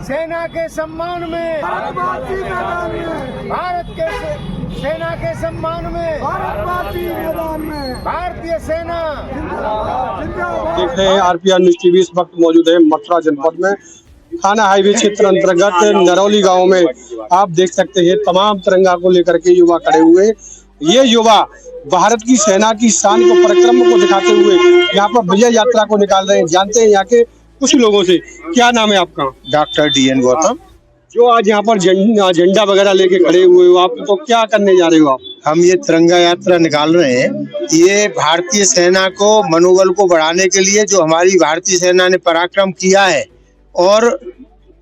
सेना के सम्मान में, भारत के सेना के सम्मान में, भारतीय सेना। देख रहे हैं आरपीआर न्यूज़ टीवी इस वक्त मौजूद है मथुरा जनपद में थाना हाईवे क्षेत्र अंतर्गत नरौली गांव में। आप देख सकते हैं तमाम तिरंगा को लेकर के युवा खड़े हुए। ये युवा भारत की सेना की शान को पराक्रम को दिखाते हुए यहाँ पर विजय यात्रा को निकाल रहे हैं। जानते हैं यहाँ के कुछ लोगों से। क्या नाम है आपका? Doctor DN Gautam. जो आज यहाँ पर झंडा वगैरह लेके खड़े हुए हो, आप तो क्या करने जा रहे हो? आप हम ये तिरंगा यात्रा निकाल रहे हैं। ये भारतीय सेना को मनोबल को बढ़ाने के लिए जो हमारी भारतीय सेना ने पराक्रम किया है और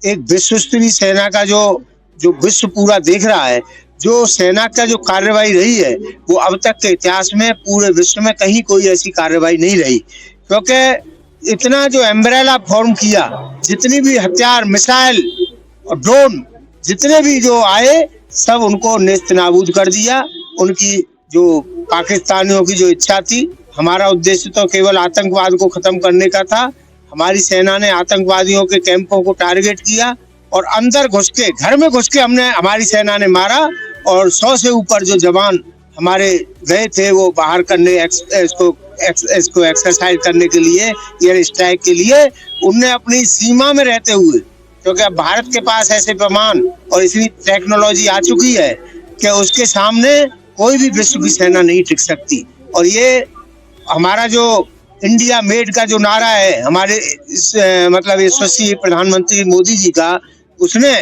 एक विश्वस्तरीय सेना का जो विश्व पूरा देख रहा है, जो सेना का जो कार्रवाई रही है वो अब तक के इतिहास में पूरे विश्व में कहीं कोई ऐसी कार्रवाई नहीं रही। क्योंकि इतना जो एम्ब्रेला फॉर्म किया, जितनी भी हथियार, मिसाइल और ड्रोन जितने भी जो आए सब उनको नेस्तनाबूद कर दिया। उनकी जो पाकिस्तानियों की जो इच्छा थी, हमारा उद्देश्य तो केवल आतंकवाद को खत्म करने का था। हमारी सेना ने आतंकवादियों के कैंपों को टारगेट किया और अंदर घुस के, घर में घुस के हमारी सेना ने मारा और 100 से ऊपर जो जवान हमारे गए थे वो बाहर करने इसको एक्सरसाइज करने के लिए, एयर स्ट्राइक के लिए, उनने अपनी सीमा में रहते हुए, क्योंकि अब भारत के पास ऐसे विमान और इतनी टेक्नोलॉजी आ चुकी है कि उसके सामने कोई भी विश्व की सेना नहीं टिक सकती। और ये हमारा जो इंडिया मेड का जो नारा है हमारे मतलब यशस्वी प्रधानमंत्री मोदी जी का, उसने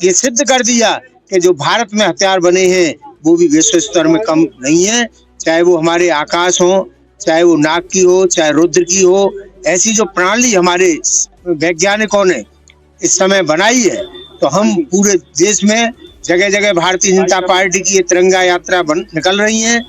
ये सिद्ध कर दिया कि जो भारत में हथियार बने हैं वो भी विश्व स्तर में कम नहीं है। चाहे वो हमारे आकाश हो, चाहे वो नाग की हो, चाहे रुद्र की हो, ऐसी जो प्रणाली हमारे वैज्ञानिकों ने इस समय बनाई है, तो हम पूरे देश में जगह जगह भारतीय जनता पार्टी की ये तिरंगा यात्रा निकल रही है।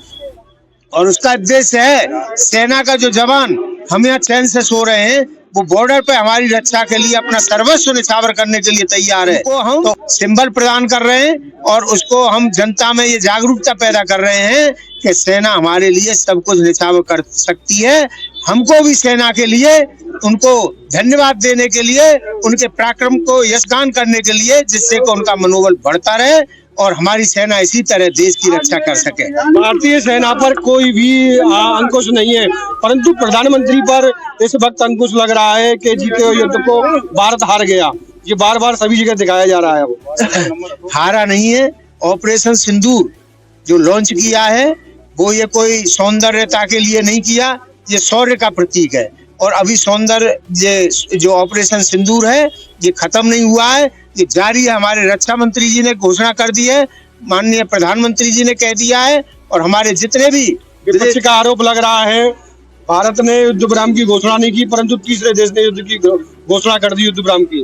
और उसका उद्देश्य है सेना का जो जवान हम यहाँ चैन से सो रहे हैं, वो बॉर्डर पे हमारी रक्षा के लिए अपना सर्वस्व निछावर करने के लिए तैयार है। वो हम तो सिंबल प्रदान कर रहे हैं और उसको हम जनता में ये जागरूकता पैदा कर रहे हैं कि सेना हमारे लिए सब कुछ निछावर कर सकती है। हमको भी सेना के लिए उनको धन्यवाद देने के लिए, उनके पराक्रम को यशगान करने के लिए, जिससे कि उनका मनोबल बढ़ता रहे और हमारी सेना इसी तरह देश की रक्षा कर सके। भारतीय सेना पर कोई भी अंकुश नहीं है, परंतु प्रधानमंत्री पर इस वक्त अंकुश लग रहा है कि जीते हुए युद्ध को भारत हार गया। ये बार बार सभी जगह दिखाया जा रहा है। हारा नहीं है। ऑपरेशन सिंदूर जो लॉन्च किया है वो ये कोई सौंदर्यता के लिए नहीं किया, ये शौर्य का प्रतीक है। और अभी सौंदर्य जो ऑपरेशन सिंदूर है ये खत्म नहीं हुआ है, ये जारी है। हमारे रक्षा मंत्री जी ने घोषणा कर दी है, माननीय प्रधानमंत्री जी ने कह दिया है, और हमारे जितने भी विपक्ष का आरोप लग रहा है भारत ने युद्ध विराम की घोषणा नहीं की, परंतु तीसरे देश ने युद्ध की घोषणा कर दी, युद्ध विराम की।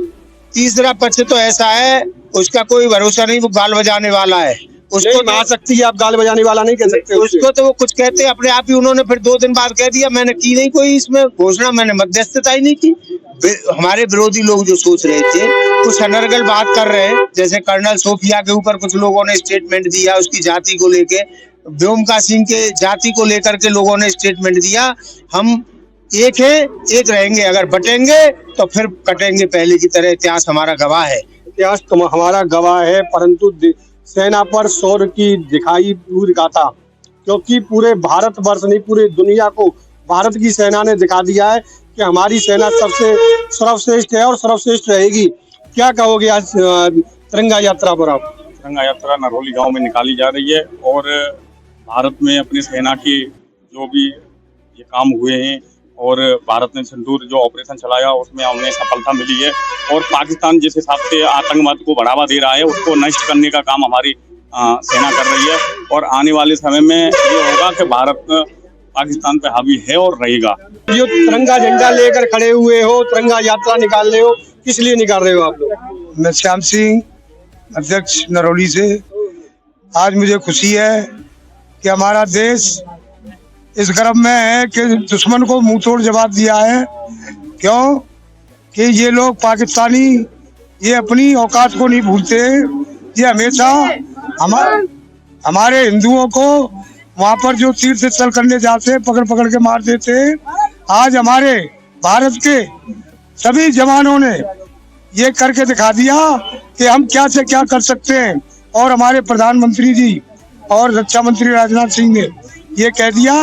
तीसरा पक्ष तो ऐसा है उसका कोई भरोसा नहीं, वो गाल बजाने वाला है। उसको आ सकती है, आप गाल बजाने वाला नहीं कह सकते उसको। तो वो कुछ कहते हैं अपने आप ही, उन्होंने फिर 2 दिन बाद कह दिया मैंने की नहीं कोई इसमें घोषणा, मैंने मध्यस्थता ही नहीं की। हमारे विरोधी लोग जो सोच रहे थे कुछ अनर्गल बात कर रहे हैं, जैसे कर्नल सोफिया के ऊपर कुछ लोगों ने स्टेटमेंट दिया, उसकी जाति को लेके, व्योमका सिंह के जाति को लेकर के लोगों ने स्टेटमेंट दिया। हम एक है, एक रहेंगे, अगर बटेंगे तो फिर कटेंगे पहले की तरह। इतिहास हमारा गवाह है। इतिहास तो हमारा गवाह है, परंतु सेना पर शौर्य की दिखाई दूर दिखाता, क्योंकि पूरे भारतवर्ष नहीं पूरे दुनिया को भारत की सेना ने दिखा दिया है कि हमारी सेना सबसे सर्वश्रेष्ठ है और सर्वश्रेष्ठ रहेगी। क्या कहोगे आज तिरंगा यात्रा पर आप? तिरंगा यात्रा नरौली गांव में निकाली जा रही है और भारत में अपनी सेना के जो भी ये काम हुए हैं और भारत ने सिंदूर जो ऑपरेशन चलाया उसमें हमें सफलता मिली है। और पाकिस्तान जिस हिसाब से आतंकवाद को बढ़ावा दे रहा है उसको नष्ट करने का काम हमारी सेना कर रही है। और आने वाले समय में ये होगा कि भारत पाकिस्तान पे हावी है और रहेगा। जो तिरंगा झंडा लेकर खड़े हुए हो, तिरंगा यात्रा निकाल रहे हो, किस लिए निकाल रहे हो आप लोग? मैं श्याम सिंह, अध्यक्ष नरौली से। आज मुझे खुशी है कि हमारा देश इस गर्व में है कि दुश्मन को मुंह तोड़ जवाब दिया है। क्यों कि ये लोग पाकिस्तानी ये अपनी औकात को नहीं भूलते। ये हमेशा हमारे हिंदुओं को वहाँ पर जो तीर्थ स्थल करने जाते पकड़ पकड़ के मार देते। आज हमारे भारत के सभी जवानों ने ये करके दिखा दिया कि हम क्या से क्या कर सकते हैं। और हमारे प्रधानमंत्री जी और रक्षा मंत्री राजनाथ सिंह ने ये कह दिया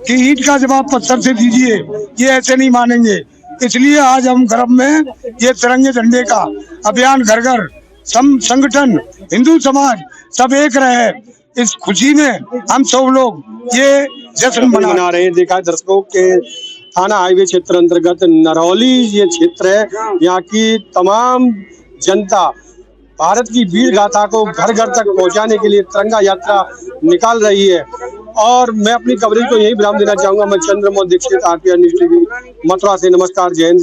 कि ईंट का जवाब पत्थर से दीजिए, ये ऐसे नहीं मानेंगे। इसलिए आज हम गर्भ में ये तिरंगे झंडे का अभियान घर घर संगठन हिंदू समाज सब एक रहे, इस खुशी में हम सब लोग ये जश्न मना रहे हैं। देखा है दर्शकों के थाना हाईवे क्षेत्र अंतर्गत नरौली ये क्षेत्र है, यहाँ की तमाम जनता भारत की वीर गाथा को घर घर तक पहुंचाने के लिए तिरंगा यात्रा निकाल रही है। और मैं अपनी कवरेज को यही विराम देना चाहूंगा। मैं Chandramohan Dikshit, RPR news TV, Mathura से। नमस्कार, जय हिंद।